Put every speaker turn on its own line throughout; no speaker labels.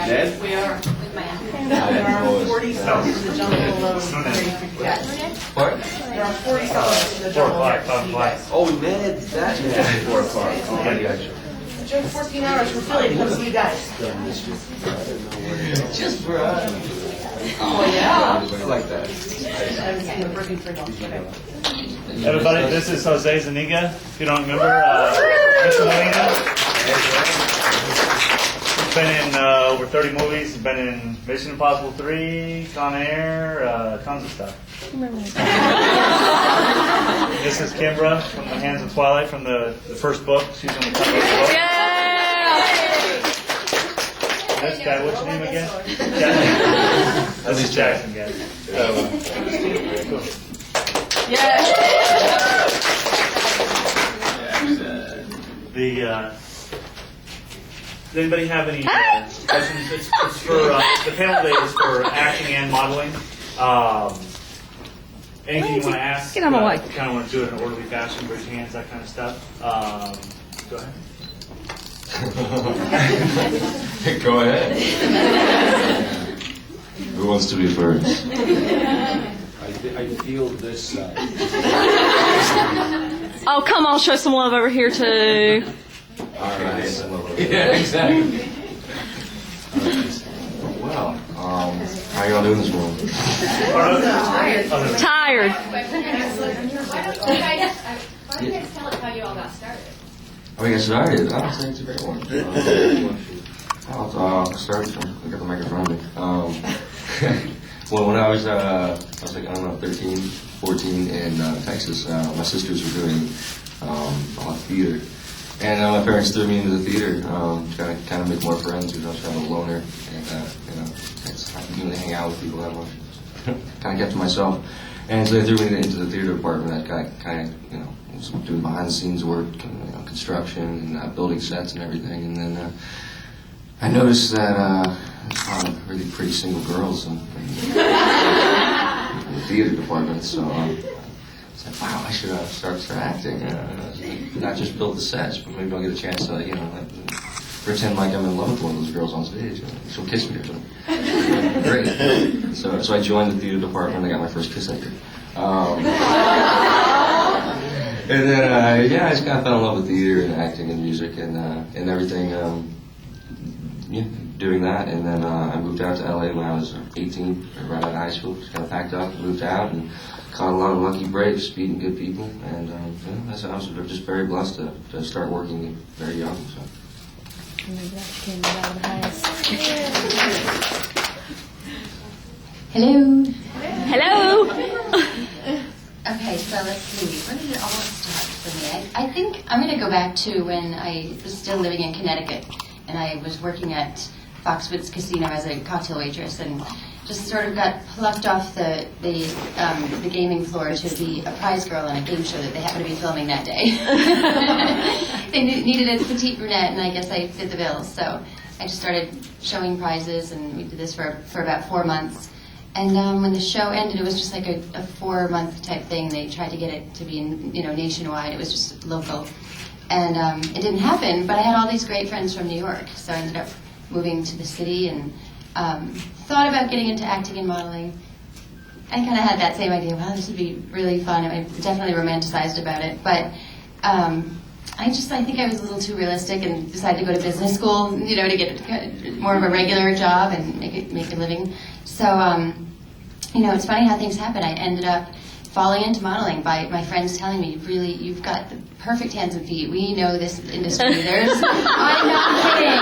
Ned? We are. There are 40 cells in the jungle alone ready for you guys.
What?
There are 40 cells in the jungle ready for you guys.
Oh, Ned, that's 4 o'clock. Oh, I got you.
It drove 14 hours from Philly to come see you guys.
Just for us.
Oh, yeah.
I like that.
Everybody, this is Jose Zuniga. If you don't remember, Mr. Molina. He's been in over 30 movies. He's been in Mission Impossible 3, Con Air, tons of stuff. This is Kimbra from The Hands of Twilight, from the first book. She's on the cover of the book. This guy, what's your name again? Jackson. This is Jackson, guys. Cool. Does anybody have any questions? It's for the panel today is for acting and modeling. Anything you want to ask?
Get on my way.
You kind of want to do it in an orderly fashion, raise your hands, that kind of stuff. Go ahead.
Go ahead. Who wants to be first?
I feel this side.
Oh, come on, show some love over here, too.
All right. Yeah, exactly. Well, how y'all doing this morning?
Tired.
Why don't you guys tell us how you all got started?
How we got started? I think it's a great one. I'll start. I got the microphone. Well, when I was like, I don't know, 13, 14 in Texas, my sisters were doing a lot of theater. And my parents threw me into the theater, to kind of make more friends, because I was kind of a loner. And, I didn't really hang out with people that much. Kind of kept to myself. And so they threw me into the theater department. I kind of, was doing behind the scenes work, construction and building sets and everything. And then I noticed that there's a lot of really pretty single girls in the theater department. So I was like, wow, I should start acting. Not just build the sets, but maybe I'll get a chance to, pretend like I'm in love with one of those girls on stage. She'll kiss me or something. Great. So I joined the theater department. I got my first kiss actor. And then, I just kind of fell in love with theater and acting and music and everything, doing that. And then I moved out to LA when I was 18, right out of high school. Just kind of packed up, moved out, and caught a lot of lucky breaks, meeting good people. And I was just very blessed to start working very young. So.
Hello.
Hello.
Okay, so let's see. Where did it all start for me? I think I'm going to go back to when I was still living in Connecticut, and I was working at Foxwoods Casino as a cocktail waitress, and just sort of got plucked off the gaming floor to be a prize girl on a game show that they happened to be filming that day. They needed a petite brunette, and I guess I fit the bill. So I just started showing prizes, and we did this for about 4 months. And when the show ended, it was just like a 4-month type thing. They tried to get it to be nationwide. It was just local, and it didn't happen. But I had all these great friends from New York, so I ended up moving to the city and thought about getting into acting and modeling. I kind of had that same idea. Wow, this would be really fun. I definitely romanticized about it, but I think I was a little too realistic and decided to go to business school, to get more of a regular job and make a living. So, it's funny how things happen. I ended up falling into modeling by my friends telling me, really, you've got the perfect hands and feet. We know this industry. I'm not kidding.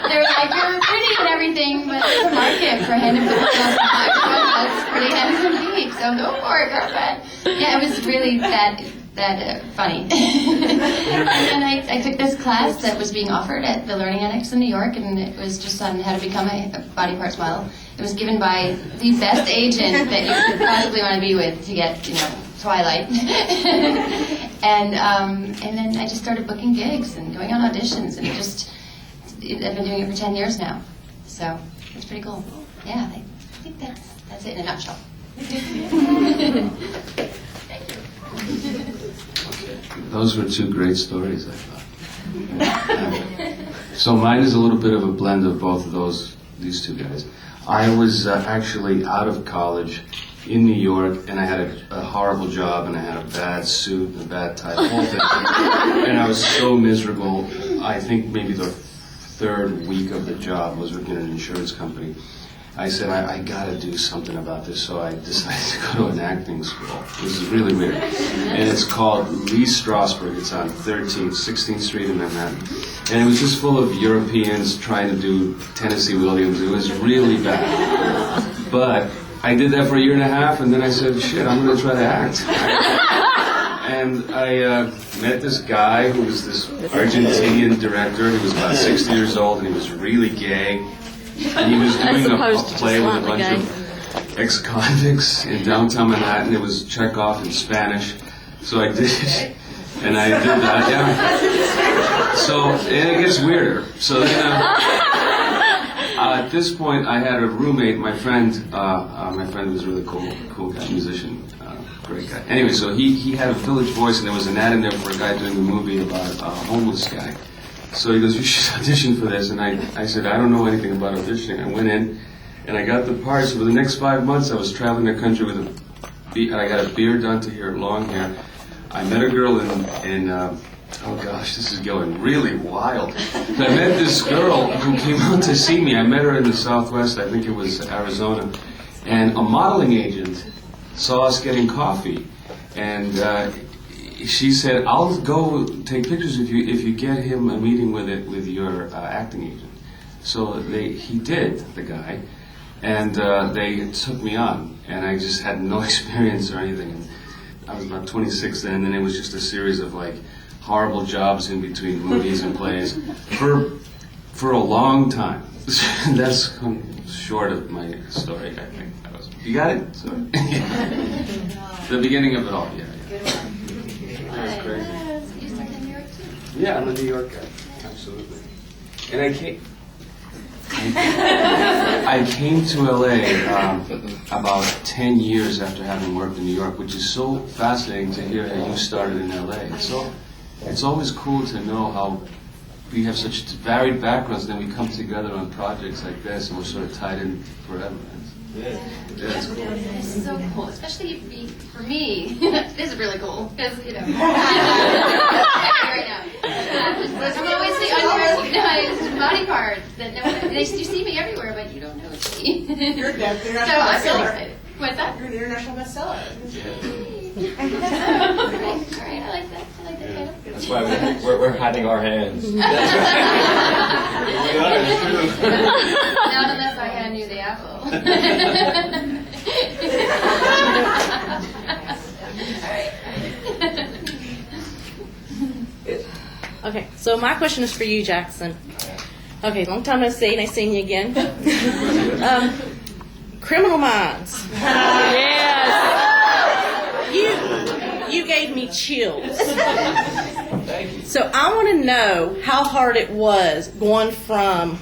They're like, you're pretty and everything, but there's a market for hand and foot. Everyone has pretty hands and feet, so go for it, girlfriend. Yeah, it was really that funny. And then I took this class that was being offered at the Learning Annex in New York, and it was just on how to become a body parts model. It was given by the best agent that you could possibly want to be with to get, Twilight. And then I just started booking gigs and going on auditions, and I've been doing it for 10 years now. So it's pretty cool. Yeah, I think that's it in a nutshell. Thank you.
Those were two great stories, I thought. So mine is a little bit of a blend of both of these two guys. I was actually out of college in New York, and I had a horrible job, and I had a bad suit and a bad tie, the whole thing. And I was so miserable. I think maybe the third week of the job was working in an insurance company. I said, I gotta do something about this, so I decided to go to an acting school. This is really weird. And it's called Lee Strasberg. It's on 16th Street in Manhattan. And it was just full of Europeans trying to do Tennessee Williams. It was really bad. But I did that for a year and a half, and then I said, shit, I'm gonna try to act. And I met this guy who was this Argentinian director. He was about 60 years old, and he was really gay. And he was doing a play with a bunch of ex-convicts in downtown Manhattan. It was Chekhov in Spanish. So I did it, and I did that, yeah. So, and it gets weirder. So then, at this point, I had a roommate, my friend was a really cool guy, musician, great guy. Anyway, so he had a Village Voice, and there was an ad in there for a guy doing a movie about a homeless guy. So he goes, you should audition for this. And I said, I don't know anything about auditioning. I went in, and I got the part. So for the next 5 months, I was traveling the country with I got a beard done to here, long hair. I met a girl in oh gosh, this is going really wild. I met this girl who came out to see me. I met her in the Southwest, I think it was Arizona. And a modeling agent saw us getting coffee. And she said, I'll go take pictures if you get him a meeting with your acting agent. So he did, the guy, and they took me on, and I just had no experience or anything. And I was about 26 then, and then it was just a series of like horrible jobs in between movies and plays for a long time. That's short of my story, I think. You got it? Sorry. The beginning of it all, yeah.
That's great. You started in New York too?
Yeah, I'm a New York guy, absolutely. And I came to LA about 10 years after having worked in New York, which is so fascinating to hear that you started in LA. It's always cool to know how we have such varied backgrounds, and then we come together on projects like this, and we're sort of tied in forever. Yeah, it's cool.
It's so cool, especially for me. This is really cool because right now. I'm always the unrecognized body part that no one. You see me everywhere, but you don't know it's me.
You're the international
So I'm really
bestseller.
excited. What's that?
You're the international bestseller.
All right, I like that. Title.
That's why we're hiding our hands.
Not unless I hand you the apple.
Okay, so my question is for you, Jackson. Okay, long time no see. Nice seeing you again. Criminal Minds.
Yes.
You gave me chills. So I want to know how hard it was going from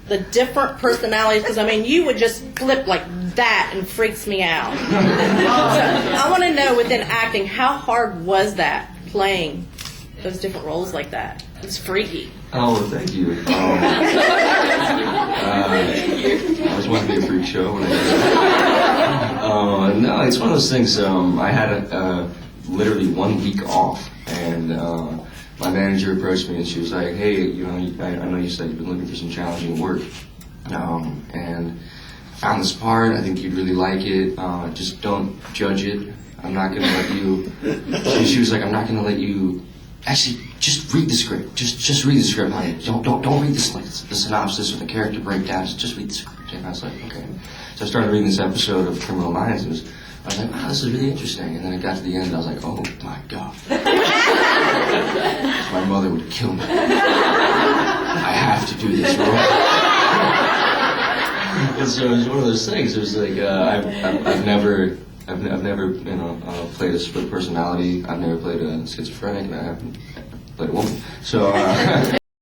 the different personalities, because I mean you would just flip like that and freaks me out. So I want to know within acting, how hard was that playing those different roles like that? It was freaky.
Oh, thank you. I was wanting to be a freak show when I did that. No, it's one of those things. I had literally 1 week off, and my manager approached me and she was like, "Hey, I know you said you've been looking for some challenging work, and I found this part. I think you'd really like it. Just don't judge it. I'm not gonna let you." She was like, "I'm not gonna let you." Actually, just read the script. Just read the script. Like, don't read the synopsis or the character breakdowns. Just read the script. And I was like, okay. So I started reading this episode of Criminal Minds, and I was like, wow, this is really interesting. And then I got to the end, and I was like, oh my god, my mother would kill me. I have to do this role. And so it was one of those things. It was like I've never played a split personality. I've never played a schizophrenic, and I haven't played a woman. So